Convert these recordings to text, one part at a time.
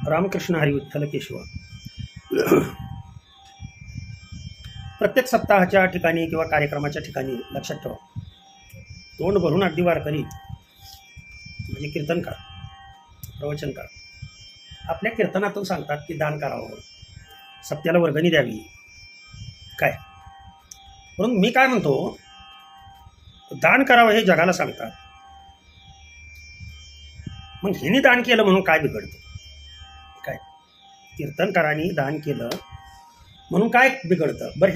रामकृष्ण हरी विठ्ठल केशव. प्रत्येक सप्ताहाच्या ठिकाणी किंवा कार्यक्रमाच्या ठिकाणी लक्षात ठेवा, तोंड भरून अगदी वारकरी म्हणजे कीर्तनकार, प्रवचनकार आपल्या कीर्तनातून सांगतात की दान करावं, सत्याला वर्गणी द्यावी. काय म्हणून मी काय म्हणतो, दान करावं हे जगाला सांगतात, मग हिने दान केलं म्हणून काय बिघडतं? काय कीर्तनकारांनी दान केलं म्हणून काय बिघडतं? बरं,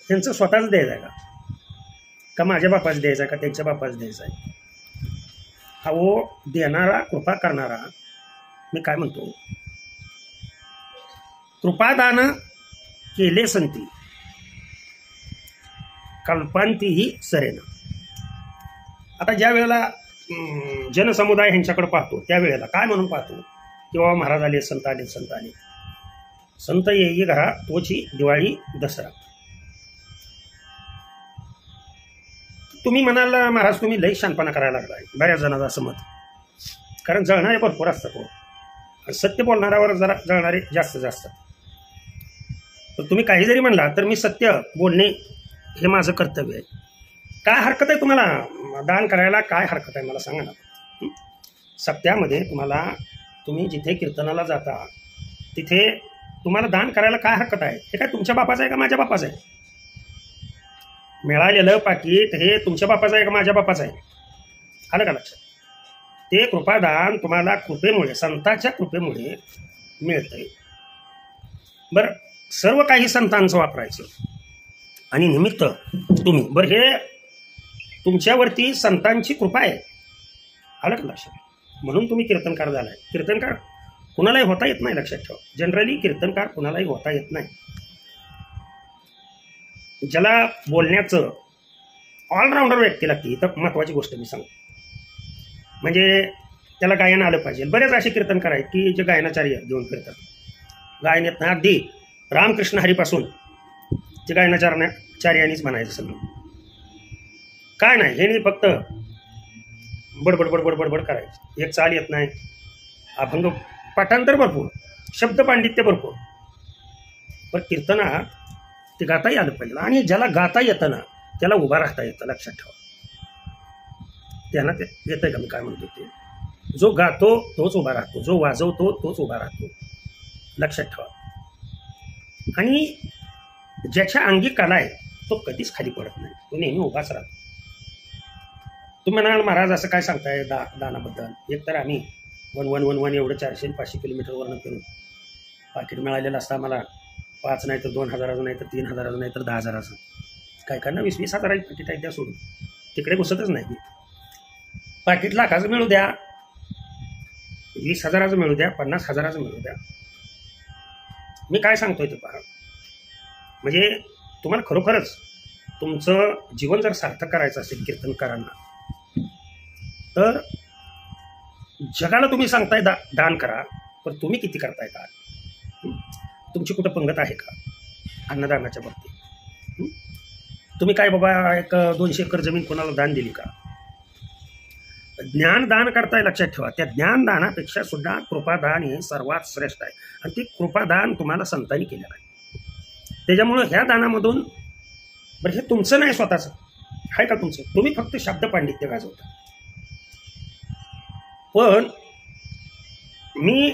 ह्यांचं स्वतःच द्यायचं आहे का माझ्या बापाच द्यायचं आहे का त्यांच्या बापाच द्यायचं आहे? अहो, देणारा कृपा करणारा, मी काय म्हणतो, कृपादान केले संती कल्पांतीही सरेना. आता ज्या वेळेला जनसमुदाय ह्यांच्याकडे पाहतो त्यावेळेला काय म्हणून पाहतो की बाबा महाराज आले, संत आले, संत आले, संत येई घरा तोची दिवाळी दसरा. तुम्ही म्हणाल महाराज तुम्ही लई शानपणा करायला लागलाय, बऱ्याच जणांचं असं मत. कारण जळणारे भरपूर असतात हो, सत्य बोलणाऱ्यावर जरा जळणारे जास्त असतात. तर तुम्ही काही जरी म्हणला तर मी सत्य बोलणे हे माझं कर्तव्य आहे. काय हरकत आहे तुम्हाला दान करायला? काय हरकत आहे मला सांगा ना. सत्यामध्ये तुम्ही जिथे कीर्तनाला जाता तिथे तुम्हाला दान करायला काय हरकत आहे? हे काय तुमच्या बापाचं आहे का माझ्या बापाचं आहे? मिळालेलं पाकिट हे तुमच्या बापाचं आहे का माझ्या बापाचं आहे? आलं का लक्षात? ते कृपादान तुम्हाला कृपेमुळे, संतांच्या कृपेमुळे मिळतंय. बरं, सर्व काही संतांचं वापरायचं आणि निमित्त तुम्ही, बरं हे तुमच्यावरती संतांची कृपा आहे. आलं का लक्षात? म्हणून तुम्ही कीर्तनकार झालाय. कीर्तनकार कुणालाही होता येत नाही, लक्षात ठेवा. जनरली कीर्तनकार कुणालाही होता येत नाही. ज्याला बोलण्याचं ऑलराऊंडर व्यक्ती लागते. तर महत्वाची गोष्ट मी सांगतो, म्हणजे त्याला गायन आलं पाहिजे. बरेच असे कीर्तनकार आहेत की जे गायनाचार्य घेऊन फिरतात. गायन येत नाही, अगदी रामकृष्ण हरीपासून ते गायनाचार्यांनीच म्हणायचं सगळं. काय नाही, हे फक्त बडबड बडबड बडबड करायचं. एक चाल येत नाही, अभंग पाठांतर भरपूर, शब्द पांडित्य भरपूर. पण कीर्तनात ते गाताही आलं पाहिजे. आणि ज्याला गाता येतं ना त्याला उभा राहता येतं, लक्षात ठेवा. त्यांना ते येतंय का मी काय म्हणतो ते? जो गातो तोच उभा राहतो, जो वाजवतो तोच उभा राहतो, लक्षात ठेवा. आणि ज्याच्या अंगी कला आहे तो कधीच खाली पडत नाही, तो नेहमी उभाच राहतो. तुम्ही म्हणाल महाराज असं काय सांगताय दानाबद्दल? एकतर आम्ही वन एवढं 400-500 किलोमीटरवरनं फिरून पाकिट मिळालेलं असतं आम्हाला. 5 नाही तर 2,000, नाही तर 3,000, नाही तर 10,000. काय करणार? 20-20 हजाराची पाकिट आहे त्या सोडून तिकडे घुसतच नाही. पाकिट लाखाचं मिळू द्या, 20,000 मिळू द्या, 50,000 मिळू द्या. मी काय सांगतोय ते पहा. म्हणजे तुम्हाला खरोखरच तुमचं जीवन जर सार्थक करायचं असेल कीर्तनकारांना, तर जगाला तुम्ही सांगताय दान करा, पण तुम्ही किती करताय का? तुमची कुठं पंगत आहे का अन्नदानाच्या बाबतीत? तुम्ही काय बाबा एक 200 एकर जमीन कोणाला दान दिली का? ज्ञानदान करताय, लक्षात ठेवा. त्या ज्ञानदानापेक्षा सुद्धा कृपादान हे सर्वात श्रेष्ठ आहे. आणि ते कृपादान तुम्हाला संतांनी केलेलं आहे. त्याच्यामुळं ह्या दानामधून, बरं हे तुमचं नाही स्वतःचं आहे का तुमचं? तुम्ही फक्त शब्द पांडित्य गाजवता. पण मी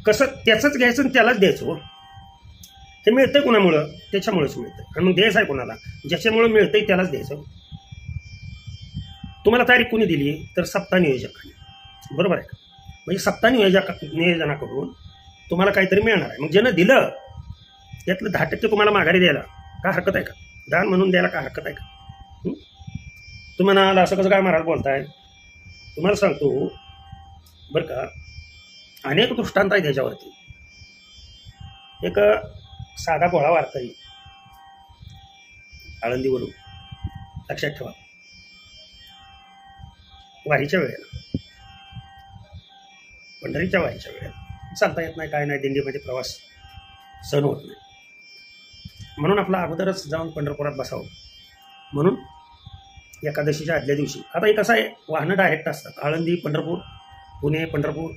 कसं त्याचंच घ्यायचं आणि त्यालाच द्यायचं? हे मिळतंय कुणामुळं? त्याच्यामुळेच मिळतं. आणि मग द्यायचं आहे कोणाला? ज्याच्यामुळं मिळतंय त्यालाच द्यायचं. तुम्हाला तारीख कोणी दिली? तर सप्ताह नियोजकाने, बरोबर आहे का? म्हणजे सप्ताह नियोजनाकडून तुम्हाला काहीतरी मिळणार आहे. मग ज्यानं दिलं त्यातलं 10% तुम्हाला माघारी द्यायला काय हरकत आहे का? दान म्हणून द्यायला काय हरकत आहे का? तुम्ही म्हणाल असं कसं काय महाराज बोलताय? तुम्हाला सांगतो बरं का, अनेक दृष्टांत आहे त्याच्यावरती. एक साधा भोळा वारकरी आळंदीवरून, लक्षात ठेवा, वारीच्या वेळेला, पंढरीच्या वारीच्या वेळेला चालता येत नाही, काय नाही, दिंडीमध्ये प्रवास सहन होत नाही. म्हणून आपला अगोदरच जाऊन पंढरपुरात बसावं म्हणून एकादशीच्या आदल्या दिवशी. आता हे कसं आहे, वाहनं डायरेक्ट असतात, आळंदी पंढरपूर, पुणे पंढरपूर,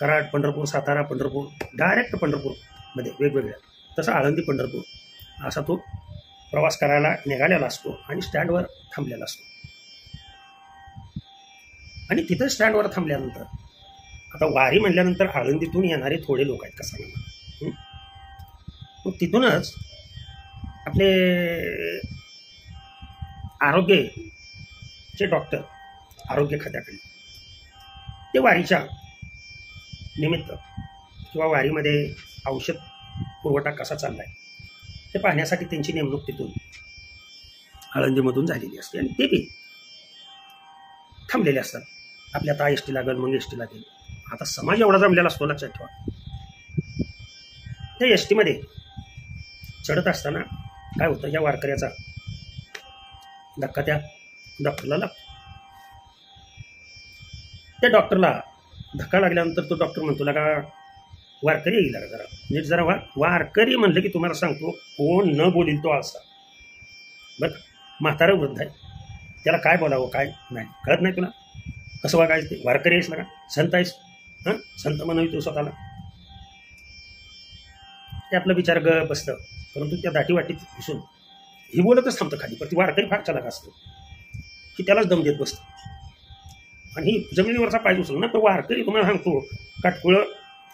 कराड, पंढरपूर, सातारा, पंढरपूर, डायरेक्ट पंढरपूरमध्ये वेगवेगळ्या, तसं आळंदी पंढरपूर असा तो प्रवास करायला निघालेला असतो आणि स्टँडवर थांबलेला असतो. आणि तिथं स्टँडवर थांबल्यानंतर आता वारी म्हणल्यानंतर आळंदीतून येणारे थोडे लोक आहेत कसं म्हणा, मग तिथूनच आपले आरोग्याचे डॉक्टर, आरोग्य खात्याकडे ते वारीच्या निमित्त किंवा वारीमध्ये औषध पुरवठा कसा चालला आहे हे पाहण्यासाठी त्यांची नेमणूक तिथून आळंदीमधून झालेली असते आणि ते बी थांबलेले असतात. आपल्या आता एस टी लागेल, मग एस टी लागेल. आता समाज एवढा जमलेला असतो, लक्षात ठेवा. त्या एस टीमध्ये चढत असताना काय होतं, या वारकऱ्याचा धक्का त्या डॉक्टरला लागतो. त्या डॉक्टरला धक्का लागल्यानंतर तो डॉक्टर म्हणतो, लागा वारकरी येईल का जरा नीट जरा वारकरी म्हणलं की तुम्हाला सांगतो कोण न बोलील तो आळसा. बरं, म्हातारं वृद्ध आहे, त्याला काय बोलावं काय नाही कळत नाही. तुला कसं वागायचं ते? वारकरी आहेस ना, संत आहेस, हां संत म्हणावी तू स्वतःला. ते आपलं विचार ग बसतं, परंतु त्या दाटीवाटीत घुसून ही बोलतच थांबतं खाली. पण ती वारकरी फार चालक असतो की त्यालाच दम देत बसतं आणि ही जमिनीवरचा पाय उचल ना. तो वारकरी तुम्हाला सांगतो काटकुळं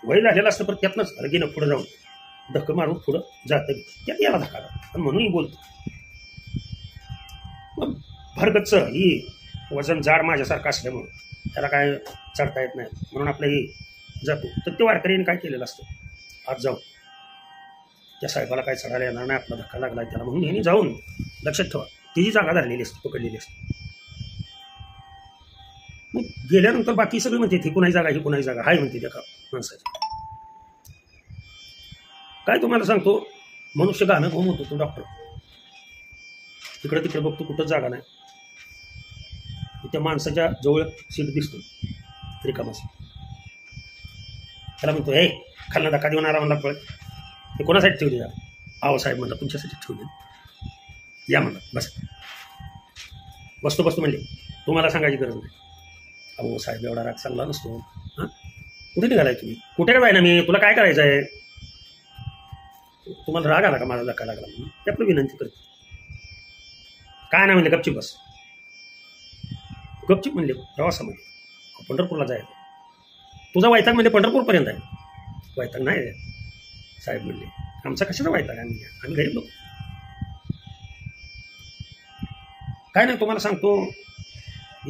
वय झालेलं असतं, पण त्यातनंच लगेनं पुढं जाऊन धक्क मारून पुढं जातं, त्यात याला धक्का आणि म्हणूनही बोलतो. मग भरगच्च ही वजन जाड माझ्यासारखं असल्यामुळं त्याला काय चढता येत नाही, म्हणून आपलं ही जातो. तर ते वारकरीने काय केलेलं असतं, आज जाऊन त्या साहेबाला काय चढायला येणार नाही, आपला धक्का लागला आहे त्याला, म्हणून यांनी जाऊन लक्षात ठेवा तिची जागा धरलेली असते, पकडलेली असते. मग गेल्यानंतर बाकी सगळी म्हणते ही कुणाही जागा, ही कुणाही जागा हाय म्हणते त्या माणसाची. काय तुम्हाला सांगतो, मनुष्य गाणं घुम होतो तो डॉक्टर. तिकडे तिकडे बघतो कुठंच जागा नाही. त्या माणसाच्या जवळ सीट दिसतो रिकामाच. त्याला म्हणतो, हे खालना धक्का देऊन आला म्हणला, पळ हे कोणासाठी ठेवली जा? आहो साहेब म्हणला तुमच्यासाठी ठेवली, या म्हणला बस. बसतो म्हणले, तुम्हाला सांगायची गरज नाही. अहो साहेब एवढा राग चांगला नसतो. हां कुठे निघालाय तुम्ही? कुठे का जायना मी, तुला काय करायचं आहे? तुम्हाला राग आला का माझा धक्का लागला म्हणून? ते आपलं विनंती करते. काय नाही म्हणले, गपचीप बस. गपचीप म्हणले प्रवासामध्ये पंढरपूरला जायचं. तुझा वैताग म्हणजे पंढरपूरपर्यंत आहे. वैताग नाही रे साहेब म्हणले, आमचा कशाचा वैताग, आम्ही गरीब लोक. काय नाही तुम्हाला सांगतो,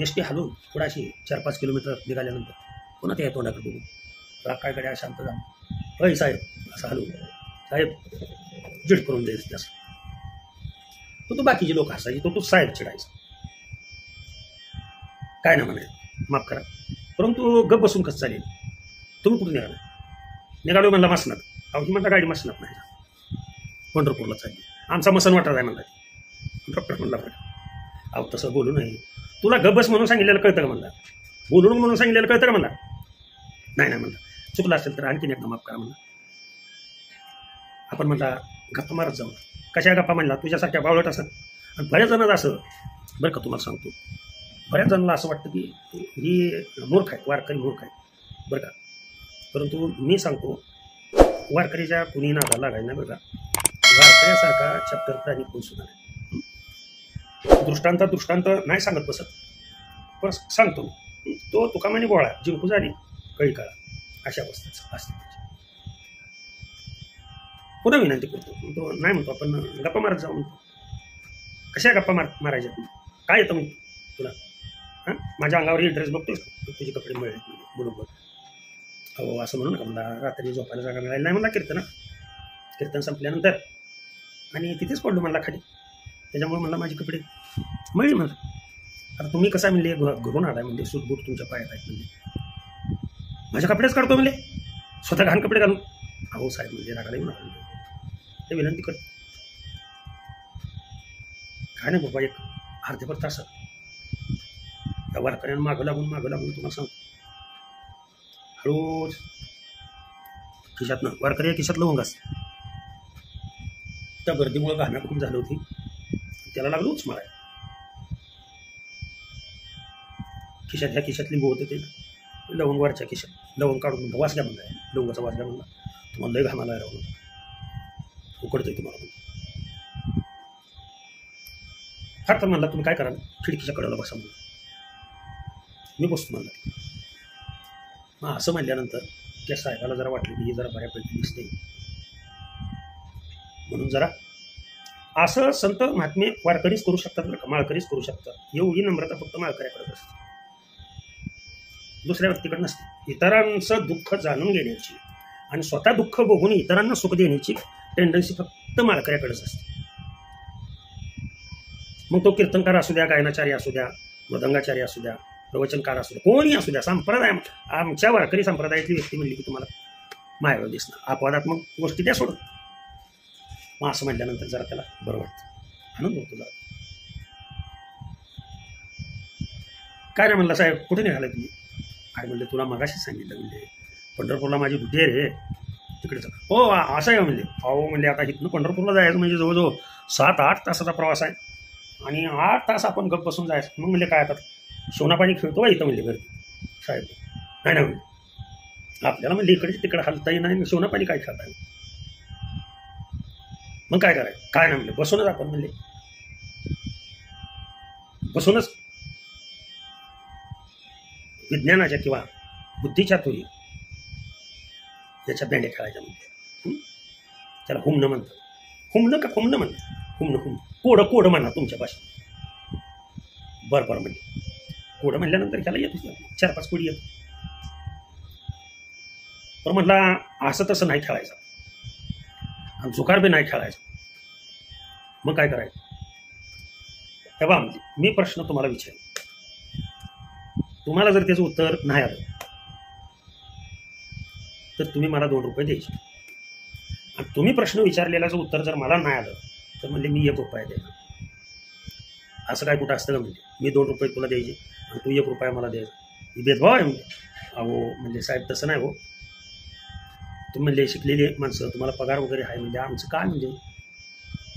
एस टी हलवून थोडाशी 4-5 किलोमीटर निघाल्यानंतर पुन्हा ते तोंडाकडे बघून राग काय कडे शांत जा, अय साहेब असं हलवून साहेब चिड करून द्यायचं त्यास. तो बाकीचे लोक हसायचे, तो साहेब चिडायचा. काय ना म्हणायचं, माफ करा, परंतु गप बसून कसं चालेल? तुम्ही कुठे निघाला? निघालो म्हणला मसनात. अहो ही म्हणला गाडी मसनात नाही, पंढरपूरला चालली. आमचा मसन वाटत आहे म्हणला. डॉक्टर म्हणला बघा, अहो तसं बोलू नाही, तुला गप बस म्हणून सांगितलेलं कळतं का म्हणला? बोलून म्हणून सांगितलेलं कळतं का म्हणला? नाही म्हणला, चुकलं असेल तर आणखीन एकदा माफ करा म्हणला. आपण म्हणला गप्पा मारत जाऊ. कशा गप्पा म्हणला? तुझ्यासारख्या बावळट असं. आणि बऱ्याच जणांना असं, बरं का तुम्हाला सांगतो, बऱ्याच जणांना असं वाटतं की ही मूर्ख आहे, वारकरी मूर्ख आहे बरं का. परंतु मी सांगतो वारकरीच्या कुणी नादा लागायला नाही बरं का. वारकऱ्यासारखा चॅप्टर प्राणी कोण सुद्धा नाही. दृष्टांत नाही सांगत बसत, पण सांगतो तो तुकामानी बोळा जिंकू झाली कळी काळा अशा अवस्थेत असते. पुन्हा विनंती करतो, तो नाही म्हणतो आपण गप्पा मारत जाऊ म्हणतो. कशा गप्पा मारायच्या? काय येतं म्हणतो तुला? हां माझ्या अंगावर ही ड्रेस बघतोस तुझे कपडे मिळले बरोबर. अहो असं म्हणू नका मला, रात्री झोपायला जागा मिळाली नाही मला. कीर्तन संपल्यानंतर आणि तिथेच पडलो म्हणला खाली, त्याच्यामुळे मला माझे कपडे मिळली म्हणलं. आता तुम्ही कसा म्हणले घरून आलाय म्हणजे सूटबूट तुमच्या पायात आहेत म्हणजे, माझे कपडेच काढतो म्हणले, स्वतः घाण कपडे घालून. अहो साहेब म्हणजे रागाला येऊन आला ते विनंती करतो. काय नाही बाबा, एक अर्ध्याभर तास त्या वारकऱ्यांना मागं लागून तुम्हाला सांगतो हळूच खिशातनं वारकरी खिशातलं होंगास. त्या गर्दीमुळे घाणं खूप झाली होती, त्याला लागलं उच मारायला. खिशातली बोलत होते लवंग वरच्या खिशात लवंग काढून म्हणतो वास घ्या म्हणला, लवंगाचा वास घ्या म्हणला, तुम्हाला लय घामाला राहू नका, उकडतंय तुम्हाला म्हणतो. हा तर म्हणला तुम्ही काय करा, खिडकीच्या कडेला बसा म्हणला. मी बसतो म्हणला. मग असं म्हणल्यानंतर त्या साहेबाला जरा वाटलं की हे जरा बऱ्यापैकी दिसते, म्हणून जरा असं संत महात्मे वारकरीच करू शकतात बरं का, माळकरीच करू शकतात. एवढी नम्रता फक्त माळकऱ्याकडे असते, दुसऱ्या व्यक्तीकडे नसते. इतरांचं दुःख जाणून घेण्याची आणि स्वतः दुःख बघून इतरांना सुख देण्याची टेंडन्सी फक्त माळकऱ्याकडेच असते. मग तो कीर्तनकार असू द्या, गायनाचार्य असू द्या, मृदंगाचार्य असू द्या, प्रवचनकार असू द्या, कोणी असू द्या, संप्रदाय आमच्या वारकरी संप्रदायातली व्यक्ती म्हणली की तुम्हाला मायावर दिसणार. अपवादात्मक गोष्टी त्या सोडत. मग असं म्हटल्यानंतर जरा त्याला बरं वाटतं, आनंद होतो जरा. काय नाही म्हणला साहेब, कुठे निघाला तुम्ही? काय म्हणले, तुला मगाशी सांगितलं म्हणजे पंढरपूरला माझी बुद्धी आहे रे, तिकडे जा. हो असं आहे म्हणले. अहो म्हणले आता इथनं पंढरपूरला जायचं म्हणजे जवळजवळ 7-8 तासाचा प्रवास आहे आणि 8 तास आपण गप बसून जायचं. मग म्हणले काय आता सोनापाणी खेळतो बा इथं म्हणले घरी साहेब. नाही ना म्हणले, आपल्याला म्हणले इकडे तिकडे हलताही नाही, सोनापाणी काय खेळताय. मग काय करायचं? काय नाही म्हणले, बसूनच आपण म्हणले, बसूनच विज्ञानाच्या किंवा बुद्धीच्या तुरी याच्या बँडे खेळायच्या म्हणते. त्याला हुमणं म्हणतात. हुमणं का हुमणं म्हणतात? हुमणं कोडं म्हणा तुमच्या भाषेत. बरं म्हणजे कोडं म्हणल्यानंतर ह्याला येतो 4-5 कोडी येतो. पण म्हटला असं तसं नाही खेळायचं आणि जुकार बी नाही खेळायचं. मग काय करायचं? तेव्हा मी प्रश्न तुम्हाला विचारेन, तुम्हाला जर त्याचं उत्तर नाही आलं तर तुम्ही मला 2 रुपये द्यायचे. आणि तुम्ही प्रश्न विचारलेल्याचं उत्तर जर मला नाही आलं तर म्हणजे मी 1 रुपया द्यायचा. असं काय कुठं असतं का? म्हणजे मी 2 रुपये तुला द्यायचे आणि तू 1 रुपया मला द्यायचा, ही भेदभाव आहे म्हणजे. अहो म्हणजे साहेब तसं नाही हो, तुम्ही म्हणले शिकलेले माणसं, तुम्हाला पगार वगैरे आहे म्हणजे आमचं काय म्हणजे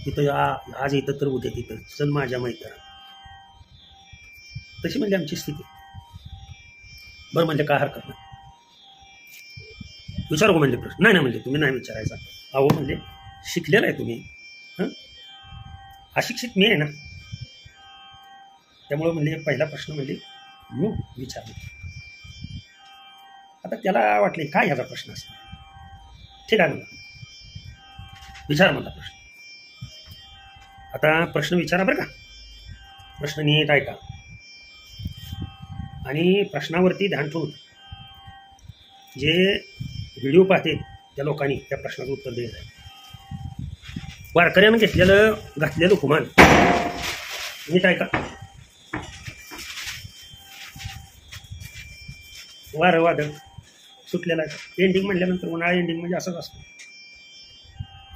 इथं आज इथं तर उद्या तिथं चल माझ्या मैत्रा, तशी म्हणजे आमची स्थिती. बरं म्हणजे काय हरकत नाही, विचारू का म्हणले प्रश्न? नाही म्हणजे तुम्ही नाही विचारायचा. अहो म्हणजे शिकलेला आहे तुम्ही, अशिक्षित मी आहे ना, त्यामुळे म्हणजे पहिला प्रश्न म्हणजे मी विचारले. आता त्याला वाटले काय ह्याचा प्रश्न असतो. ठीक आहे म्हणला, विचार म्हणला प्रश्न. आता प्रश्न विचारा बरं का, प्रश्न नीट ऐका आणि प्रश्नावरती ध्यान ठेवून जे व्हिडिओ पाहते त्या लोकांनी त्या प्रश्नाचं उत्तर द्यायचं आहे. वारकऱ्यानं घातलेलं हुमान नीट ऐका. वारं वादळ सुटलेला आहे. एंडिंग म्हटल्यानंतर उन्हाळा एंडिंग म्हणजे असंच असतं.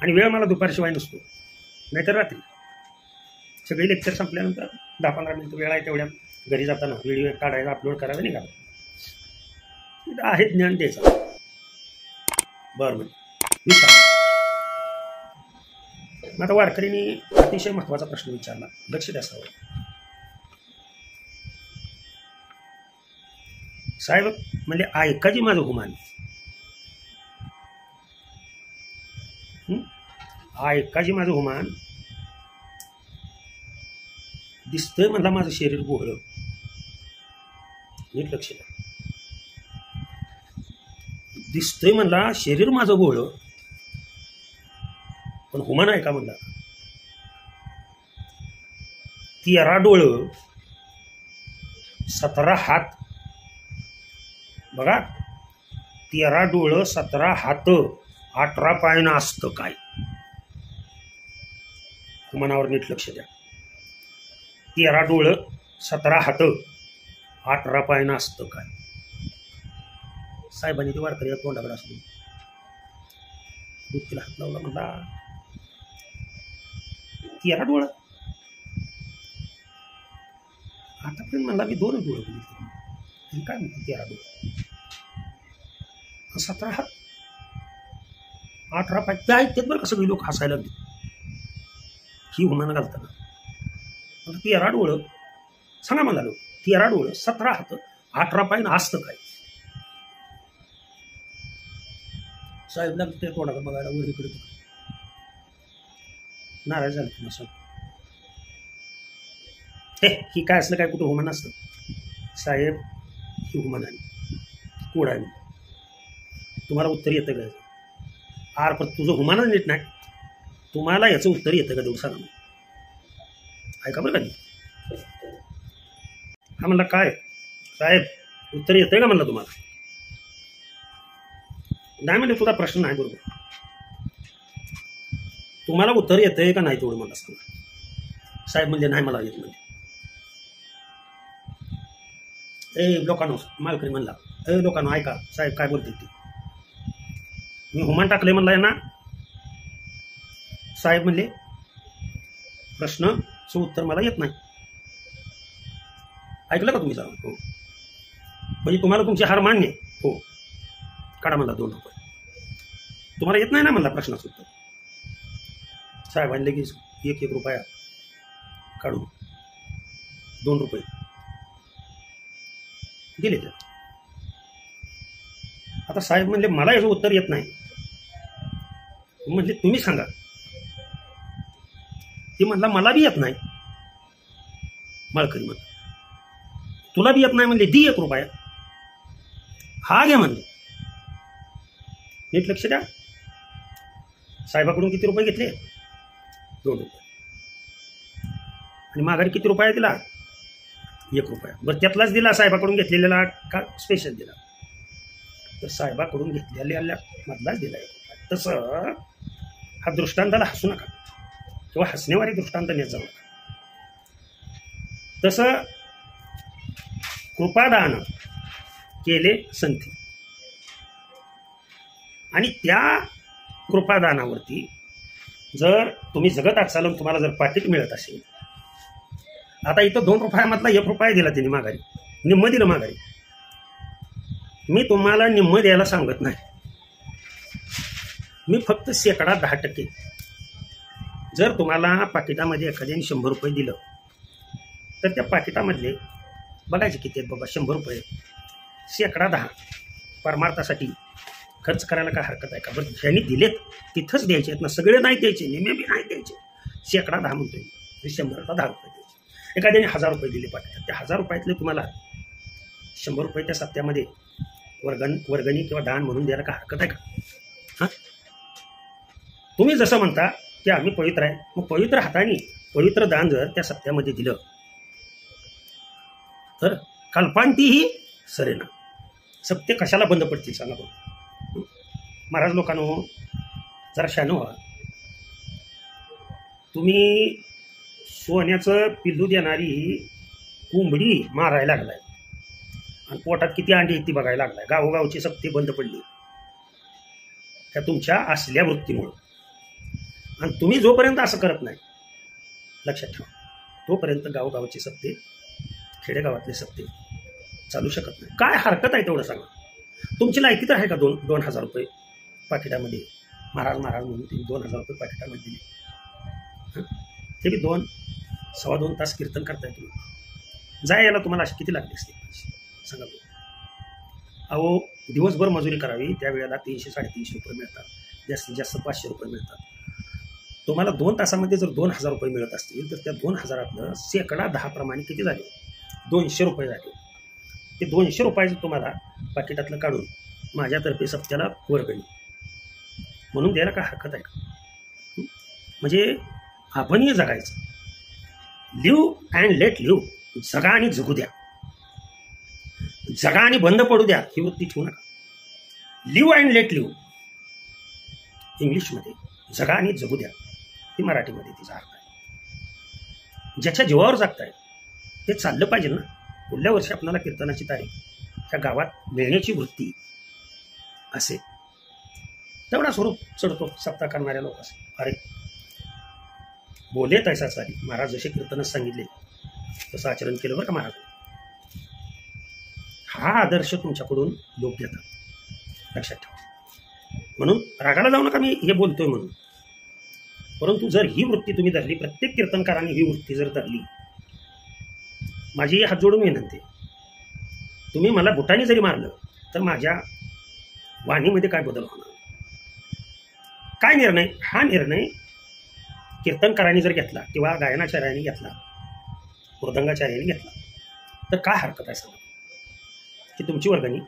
आणि वेळ मला दुपारशिवाय नसतो, नाहीतर रात्री. सगळे लेक्चर संपल्यानंतर 10-15 मिनिटं वेळ आहे, तेवढ्यात घरी जाताना व्हिडिओ काढायचा, अपलोड करायला निघाला. आहे ज्ञान द्यायचं. बरं म्हणजे विचार. मग आता वारकरीने अतिशय महत्त्वाचा प्रश्न विचारला, लक्ष द्या सावं. साहेब म्हणजे ऐकाजी माझं हुमान, ऐकाजी माझं हुमान. दिसतंय म्हणला माझं शरीर बोहळं, नीट लक्ष द्या. दिसतंय म्हणला शरीर माझं बोहळं, पण हुमान ऐका म्हणला. 13 डोळं 17 हात. बघा, 13 डोळं 17 हात 18 पायनं असतं काय? हुमानावर नीट लक्ष द्या. 13 डोळं 17 हात 18 पायनं असतं काय? साहेबांनी ते वारकरी तोंडाकडे असतो दुःखीला हात लावला म्हणला 13 डोळं. आतापर्यंत म्हणला मी 2 डोळं बघितले, काय म्हणतो 13 डोळं 17 हात 18 पाय. ते ऐकतात बरं का सगळे लोक हसायला लागले ही हुमानं घालताना. 13 डोळं सांगा मला लोक, 13 डोळं 17 हात 18 पायनं असतं काय? साहेबला ते तोंडाकडे बघायला वर इकडे नाराज झालं तुम्हाला सांग. ही काय असलं काय कुठं हुमान असतं साहेब, ही हुमान आहे कोड आहे. तुम्हाला उत्तर येतं का आर पण तुझं हुमानच नीट नाही. तुम्हाला याचं उत्तर येतं का देऊ सांगा. ऐका बरं का. हा म्हणला काय साहेब उत्तर येतंय का म्हणलं तुम्हाला. नाही म्हणजे तुझा प्रश्न नाही बरोबर. तुम्हाला उत्तर येतंय का नाही तेवढं मला सांगा. साहेब म्हणजे नाही मला येत म्हणजे. लोकांनो मालकरी म्हणला लोकांनो ऐका साहेब काय बोलते ते. मी हुमान टाकले म्हणला यांना. साहेब म्हणले प्रश्नाचं उत्तर मला येत नाही. ऐकलं का तुम्ही सांगा. हो म्हणजे तुम्हाला तुमची हार मान्य. हो काढा म्हणला 2 रुपये. तुम्हाला येत नाही ना म्हणला प्रश्नाचं उत्तर. साहेबांनी लगेच 1 रुपया काढून 2 रुपये दिले त्या. आता साहेब म्हणले मला याचं उत्तर येत नाही. म्हणजे तुम्ही सांगा. ती म्हणला मला बी येत नाही. मालकरी म्हणला तुला बी येत नाही म्हणले दी 1 रुपया. हा घ्या म्हणले. नीट लक्ष द्या. साहेबाकडून किती रुपये घेतले 2 रुपये. आणि माघारी किती रुपया दिला 1 रुपया. बरं त्यातलाच दिला साहेबाकडून घेतलेला का स्पेशल दिला. तर साहेबाकडून घेतलेल्या मधलाच दिला 1 रुपया. तसं हा दृष्टांताला हसू नका किंवा हसण्यावारी दृष्टांत नेत जाऊ नका. तसं कृपादान केले संती आणि त्या कृपादानावरती जर तुम्ही जगत असाल तुम्हाला जर पाकिट मिळत असेल. आता इथं 2 रुपयामधला 1 रुपया दिला त्यांनी माघारी. निम्म दिलं माघारी. मी तुम्हाला निम्म द्यायला सांगत नाही. मी फक्त 10% जर तुम्हाला पाकिटामध्ये एखाद्याने 100 रुपये दिलं तर त्या पाकिटामधले बघायचे किती आहेत बाबा 100 रुपये 10% परमार्थासाठी खर्च करायला काय हरकत आहे का. बरं ज्यांनी दिलेत तिथंच द्यायचे आहेत ना. सगळे नाही द्यायचे निम्मे बी नाही द्यायचे. 10% म्हणतोय 100ला 10 रुपये द्यायचे. एखाद्याने 1000 रुपये दिले पाकिटात. त्या 1000 रुपयातले तुम्हाला 100 रुपये त्या सप्त्यामध्ये वर्गणी किंवा दान म्हणून द्यायला काय हरकत आहे का. हां तुम्ही जसं म्हणता की आम्ही पवित्र आहे मग पवित्र हाताने पवित्र दान जर त्या सप्त्यामध्ये दिलं तर कल्पांतीही सरेना. सत्य कशाला बंद पडतील सांगा बघ. महाराज लोकांनो जरा शानो व्हा. तुम्ही सोन्याचं पिल्लू देणारी कोंबडी मारायला लागलाय आणि पोटात किती अंडी ती बघायला लागलाय. गावोगावची सत्य बंद पडली त्या तुमच्या असल्या वृत्तीमुळं. आणि तुम्ही जोपर्यंत असं करत नाही लक्षात ठेवा तोपर्यंत गावोगावची सत्य खेडेगावातले सत्य चालू शकत नाही. काय हरकत आहे तेवढं सांगा. तुमची लायकी तर आहे का 2,000 रुपये पाकिटामध्ये महाराज म्हणून तुम्ही 2,000 रुपये पाकिटामध्ये दिले. ते बी 2-2.25 तास कीर्तन करताय तुम्ही. यायला तुम्हाला अशी किती लागली असते सांगा. अहो दिवसभर मजुरी करावी त्यावेळेला 300-350 रुपये मिळतात. जास्तीत जास्त 500 रुपये मिळतात. तुम्हाला 2 तासामध्ये जर 2,000 रुपये मिळत असतील तर त्या 2,000तलं 10% प्रमाणे किती झाले 200 रुपये झाले. ते 200 रुपयाचं तुम्हाला पाकिटातलं काढून माझ्यातर्फे सप्त्याला वर्गणी म्हणून द्यायला काय हरकत आहे का. म्हणजे आपणही जगायचं. Live and let live. जगा आणि जगू द्या. जगा आणि बंद पडू द्या ही वृत्ती ठेवू नका. लिव्ह अँड लेट लिव्ह इंग्लिशमध्ये जगा आणि जगू द्या ही मराठीमध्ये तिचा अर्थ आहे. ज्याच्या जीवावर जगताय ते चाललं पाहिजे ना. पुढल्या वर्षी आपल्याला कीर्तनाची तारीख त्या गावात मिळण्याची वृत्ती असे तेवढा स्वरूप चढतो सप्ताह करणाऱ्या लोक असे. अरे बोले तैसा सारी. महाराज जसे कीर्तनच सांगितले तसं आचरण केलं बरं का महाराज. हा आदर्श तुमच्याकडून लोक घेतात लक्षात ठेवा. म्हणून रागाला जाऊ नका मी हे बोलतोय म्हणून. परंतु जर ही वृत्ती तुम्ही धरली प्रत्येक कीर्तनकाराने ही वृत्ती जर धरली माझी हात जोडून विनंती तुम्ही मला बुटाने जरी मारलं तर माझ्या वाणीमध्ये काय बदल होणार काय निर्णय? हा निर्णय कीर्तनकारांनी जर घेतला किंवा गायनाचार्यांनी घेतला, मृदंगाचार्यांनी घेतला, तर काय हरकत आहे सांगा की तुमची वर्गणी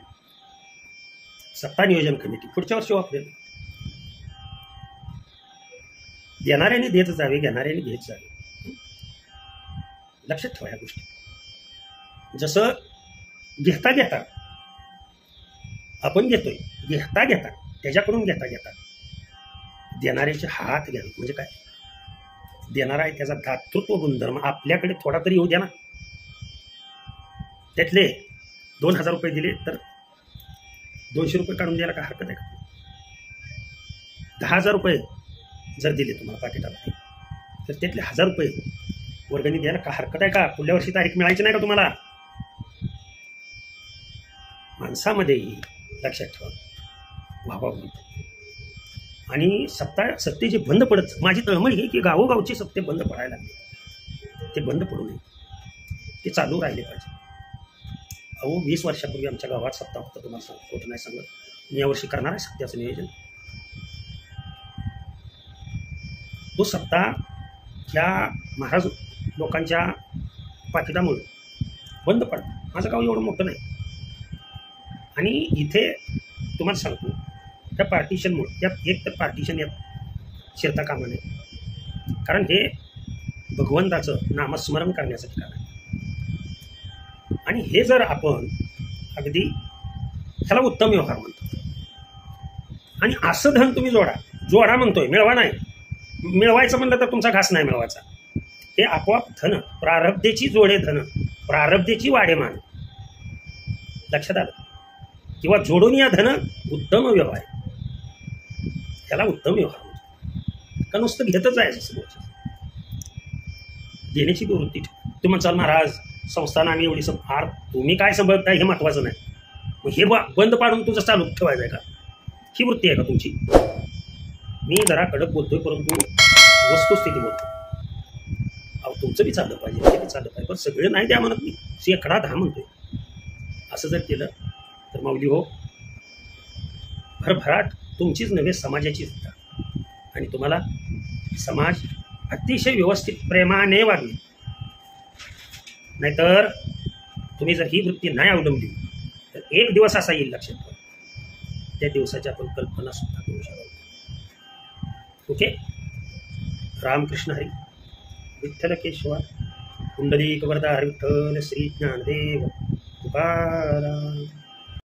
सत्ता नियोजन कमिटी पुढच्या वर्षी वापरेल. देणाऱ्यांनी देत जावे, घेणाऱ्यांनी घेत जावे. लक्षात ठेवा ह्या गोष्टी. जसं घेता घेता आपण घेतोय, घेता घेता त्याच्याकडून घेता घेता देणाऱ्याचे हात घ्यावे. म्हणजे काय? देणारा आहे त्याचा दातृत्व गुणधर्म आपल्याकडे थोडा तरी येऊ द्या ना. त्यातले 2000 रुपये दिले तर 200 रुपये काढून द्यायला काय हरकत आहे का? 10,000 रुपये जर दिले तुम्हाला पाकिटामध्ये तर त्यातले 1000 रुपये वर्गणी द्यायला काय हरकत आहे का? पुढल्या वर्षी तारीख मिळायची नाही का तुम्हाला? माणसामध्येही लक्षात ठेवा व्हावा म्हणतो. आणि सत्तेचे बंद पडत, माझी तळमळ ही की गावोगावचे सत्ते बंद पडायला लागले. ते बंद पडू नये, ते चालू राहिले पाहिजे. अहो 20 वर्षापूर्वी आमच्या गावात सत्ता होता, तुम्हाला खोटं नाही सांगत. मी यावर्षी करणार आहे सत्याचं नियोजन. तो सत्ता ह्या महाराज लोकांच्या पाकिटामुळे बंद पडला. माझं गाव एवढं मोठं नाही आणि इथे तुम्हाला सांगतो त्या पार्टिशनमुळे, यात एक तर पार्टिशन यात शिरता कामा नये. कारण हे भगवंताचं नामस्मरण करण्याचं ठिकाण आहे. आणि हे जर आपण अगदी ह्याला उत्तम व्यवहार म्हणतो. आणि असं धन तुम्ही जोडा म्हणतोय, मिळवा नाही. मिळवायचं म्हणलं तर तुमचा घास नाही मिळवायचा. हे आपोआप धन, प्रारब्धेची जोडे धन, प्रारब्धेची वाढेमान. लक्षात आलं? किंवा जोडून या धन उत्तम व्यवहार. त्याला उत्तम व्यवहार म्हणतो. का नुसतं घेतच आहे समोरच्या. देण्याची वृत्ती. तुम्ही म्हणसाल महाराज संस्थान आम्ही एवढी तुम्ही काय सांभाळताय हे महत्वाचं नाही. मग हे बंद पाडून तुझं चालू ठेवायचं आहे का? ही वृत्ती आहे का तुमची? मी जरा कडक बोलतोय परंतु वस्तुस्थिती बोलतो. अहो तुमचं बी चाललं पाहिजे, ते बी चाललं पाहिजे, पण सगळे नाही द्या म्हणत मी. 1/10 म्हणतोय. असं जर केलं तर माऊली हो, भरभराट तुमचीच नव्हे समाजाची सुद्धा. आणि तुम्हाला समाज अतिशय व्यवस्थित प्रेमाने वागेल. नाहीतर तुम्ही जर ही वृत्ती नाही अवलंबली तर एक दिवस असा येईल, लक्षात ठेवा. त्या दिवसाची आपण कल्पना सुद्धा करू शकतो. ओके. रामकृष्ण हरी. विठ्ठल केशवा कुंडलिक वरदा हरी विठ्ठल श्री ज्ञानदेव तुकाराम.